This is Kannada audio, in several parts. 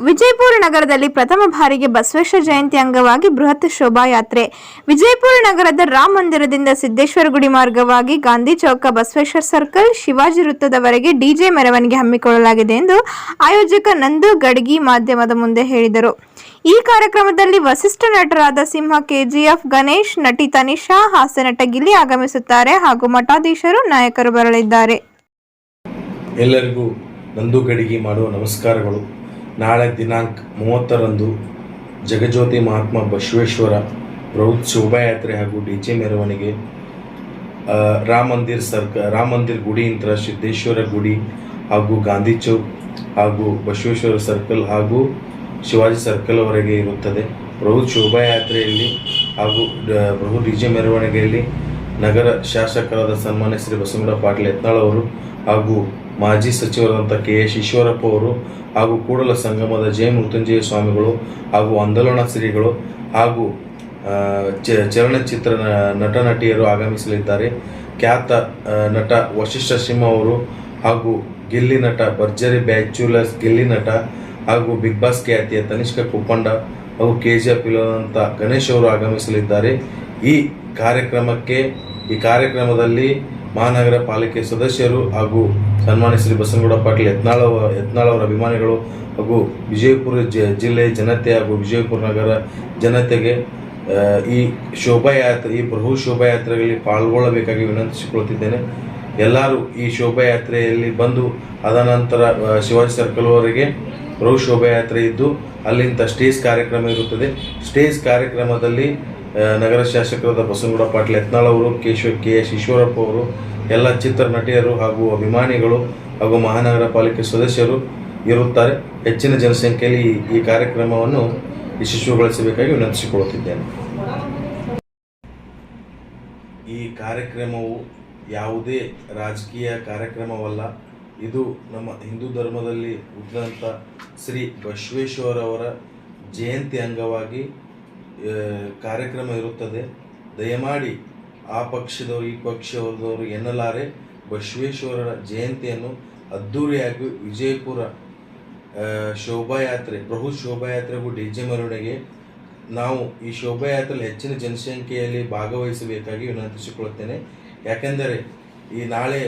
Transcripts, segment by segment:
ವಿಜಯಪುರ ನಗರದಲ್ಲಿ ಪ್ರಥಮ ಬಾರಿಗೆ ಬಸವೇಶ್ವರ ಜಯಂತಿ ಅಂಗವಾಗಿ ಬೃಹತ್ ಶೋಭಾಯಾತ್ರೆ. ವಿಜಯಪುರ ನಗರದ ರಾಮ ಮಂದಿರದಿಂದ ಸಿದ್ದೇಶ್ವರ ಗುಡಿ ಮಾರ್ಗವಾಗಿ ಗಾಂಧಿ ಚೌಕ, ಬಸವೇಶ್ವರ ಸರ್ಕಲ್, ಶಿವಾಜಿ ವೃತ್ತದವರೆಗೆ ಡಿಜೆ ಮೆರವಣಿಗೆ ಹಮ್ಮಿಕೊಳ್ಳಲಾಗಿದೆ ಎಂದು ಆಯೋಜಕ ನಂದು ಗಡಗಿ ಮಾಧ್ಯಮದ ಮುಂದೆ ಹೇಳಿದರು. ಈ ಕಾರ್ಯಕ್ರಮದಲ್ಲಿ ವಸಿಷ್ಠ ನಟರಾದ ಸಿಂಹ, ಕೆಜಿಎಫ್, ಗಣೇಶ್, ನಟಿ ತನಿಷಾ, ಹಾಸ್ಯ ನಟ ಗಿಲ್ಲಿ ಆಗಮಿಸುತ್ತಾರೆ ಹಾಗೂ ಮಠಾಧೀಶರು, ನಾಯಕರು ಬರಲಿದ್ದಾರೆ. ಎಲ್ಲರಿಗೂ ನಂದು ಗಡಿಗೆ ಮಾಡುವ ನಮಸ್ಕಾರಗಳು. ನಾಳೆ ದಿನಾಂಕ 30ರಂದು ಜಗಜ್ಯೋತಿ ಮಹಾತ್ಮ ಬಸವೇಶ್ವರ ಬೃಹತ್ ಶೋಭಾಯಾತ್ರೆ ಹಾಗೂ ಡಿಜೆ ಮೆರವಣಿಗೆ ರಾಮ ಮಂದಿರ್ ಗುಡಿಯಿಂದ ಸಿದ್ದೇಶ್ವರ ಗುಡಿ ಹಾಗೂ ಗಾಂಧಿ ಚೌಕ್ ಹಾಗೂ ಬಸವೇಶ್ವರ ಸರ್ಕಲ್ ಹಾಗೂ ಶಿವಾಜಿ ಸರ್ಕಲ್ ವರೆಗೆ ಇರುತ್ತದೆ. ಬೃಹತ್ ಶೋಭಾಯಾತ್ರೆಯಲ್ಲಿ ಹಾಗೂ ಬೃಹತ್ ಡಿಜೆ ಮೆರವಣಿಗೆಯಲ್ಲಿ ನಗರ ಶಾಸಕರಾದ ಸನ್ಮಾನ್ಯ ಶ್ರೀ ಬಸವನಗೌಡ ಪಾಟೀಲ್ ಯತ್ನಾಳ್ ಅವರು ಹಾಗೂ ಮಾಜಿ ಸಚಿವರಾದಂಥ KS ಈಶ್ವರಪ್ಪ ಅವರು ಹಾಗೂ ಕೂಡಲ ಸಂಗಮದ ಜಯ ಮೃತ್ಯುಂಜಯ ಸ್ವಾಮಿಗಳು ಹಾಗೂ ಆಂದೋಲನ ಶ್ರೀಗಳು ಹಾಗೂ ಚಲನಚಿತ್ರ ನಟ ನಟಿಯರು ಆಗಮಿಸಲಿದ್ದಾರೆ. ಖ್ಯಾತ ನಟ ವಸಿಷ್ಠ ಸಿಂಹ ಅವರು ಹಾಗೂ ಗಿಲ್ಲಿ ನಟ ಭರ್ಜರಿ ಬ್ಯಾಚುಲರ್ಸ್ ಗಿಲ್ಲಿ ನಟ ಹಾಗೂ ಬಿಗ್ ಬಾಸ್ ಖ್ಯಾತಿಯ ತನಿಷ್ಕಾ ಕುಪ್ಪಂಡ ಹಾಗೂ KGF ಇಲ್ಲದಂಥ ಗಣೇಶ್ ಅವರು ಆಗಮಿಸಲಿದ್ದಾರೆ. ಈ ಕಾರ್ಯಕ್ರಮದಲ್ಲಿ ಮಹಾನಗರ ಪಾಲಿಕೆ ಸದಸ್ಯರು ಹಾಗೂ ಸನ್ಮಾನ್ಯ ಶ್ರೀ ಬಸವನಗೌಡ ಪಾಟೀಲ್ ಯತ್ನಾಳ್ ಅವರ ಅಭಿಮಾನಿಗಳು ಹಾಗೂ ವಿಜಯಪುರ ಜಿಲ್ಲೆ ಜನತೆ ಹಾಗೂ ವಿಜಯಪುರ ನಗರ ಜನತೆಗೆ ಈ ಬೃಹತ್ ಶೋಭಾಯಾತ್ರೆಗಳಲ್ಲಿ ಪಾಲ್ಗೊಳ್ಳಬೇಕಾಗಿ ವಿನಂತಿಸಿಕೊಳ್ಳುತ್ತಿದ್ದೇನೆ. ಎಲ್ಲರೂ ಈ ಶೋಭಾಯಾತ್ರೆಯಲ್ಲಿ ಬಂದು ಅದನಂತರ ಶಿವಾಜಿ ಸರ್ಕಲ್ವರೆಗೆ ಬೃಹತ್ ಶೋಭಾಯಾತ್ರೆ ಇದ್ದು ಅಲ್ಲಿಂದ ಸ್ಟೇಜ್ ಕಾರ್ಯಕ್ರಮ ಇರುತ್ತದೆ. ಸ್ಟೇಜ್ ಕಾರ್ಯಕ್ರಮದಲ್ಲಿ ನಗರ ಶಾಸಕರಾದ ಬಸವನಗೌಡ ಪಾಟೀಲ್ ಯತ್ನಾಳ್ ಅವರು, KS ಈಶ್ವರಪ್ಪ ಅವರು, ಎಲ್ಲ ಚಿತ್ರ ನಟಿಯರು ಹಾಗೂ ಅಭಿಮಾನಿಗಳು ಹಾಗೂ ಮಹಾನಗರ ಪಾಲಿಕೆ ಸದಸ್ಯರು ಇರುತ್ತಾರೆ. ಹೆಚ್ಚಿನ ಜನಸಂಖ್ಯೆಯಲ್ಲಿ ಈ ಕಾರ್ಯಕ್ರಮವನ್ನು ಯಶಸ್ವಿಗೊಳಿಸಬೇಕಾಗಿ ವಿನಂತಿಸಿಕೊಳ್ಳುತ್ತಿದ್ದೇನೆ. ಈ ಕಾರ್ಯಕ್ರಮವು ಯಾವುದೇ ರಾಜಕೀಯ ಕಾರ್ಯಕ್ರಮವಲ್ಲ. ಇದು ನಮ್ಮ ಹಿಂದೂ ಧರ್ಮದಲ್ಲಿ ಉದ್ದಂತ ಶ್ರೀ ಬಸವೇಶ್ವರವರ ಜಯಂತಿ ಅಂಗವಾಗಿ ಕಾರ್ಯಕ್ರಮ ಇರುತ್ತದೆ. ದಯಮಾಡಿ ಆ ಪಕ್ಷದವರು ಈ ಪಕ್ಷದವರು ಎನ್ನಲಾರೆ ಬಸವೇಶ್ವರರ ಜಯಂತಿಯನ್ನು ಅದ್ಧೂರಿಯಾಗಿ ವಿಜಯಪುರ ಶೋಭಾಯಾತ್ರೆ ಬೃಹತ್ ಶೋಭಾಯಾತ್ರೆಗೂ ಡಿಜೆ ಮೆರವಣಿಗೆ ನಾವು ಈ ಶೋಭಾಯಾತ್ರೆಯಲ್ಲಿ ಹೆಚ್ಚಿನ ಜನಸಂಖ್ಯೆಯಲ್ಲಿ ಭಾಗವಹಿಸಬೇಕಾಗಿ ವಿನಂತಿಸಿಕೊಳ್ಳುತ್ತೇನೆ. ಯಾಕೆಂದರೆ ಈ ನಾಳೆ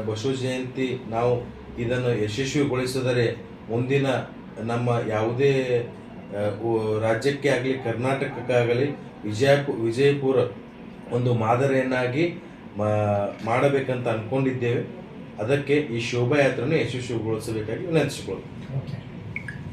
ಬಸವ ಜಯಂತಿ ನಾವು ಇದನ್ನು ಯಶಸ್ವಿಗೊಳಿಸಿದರೆ ಮುಂದಿನ ನಮ್ಮ ಯಾವುದೇ ರಾಜ್ಯಕ್ಕೆ ಆಗಲಿ ಕರ್ನಾಟಕಕ್ಕಾಗಲಿ ವಿಜಯಪುರ ಒಂದು ಮಾದರಿಯನ್ನಾಗಿ ಮಾಡಬೇಕಂತ ಅಂದ್ಕೊಂಡಿದ್ದೇವೆ. ಅದಕ್ಕೆ ಈ ಶೋಭಾಯಾತ್ರೆಯನ್ನು ಯಶಸ್ವಿಗೊಳಿಸಬೇಕಾಗಿ ವಿನಂತಿಸಿಕೊಳ್ಳುತ್ತೇವೆ.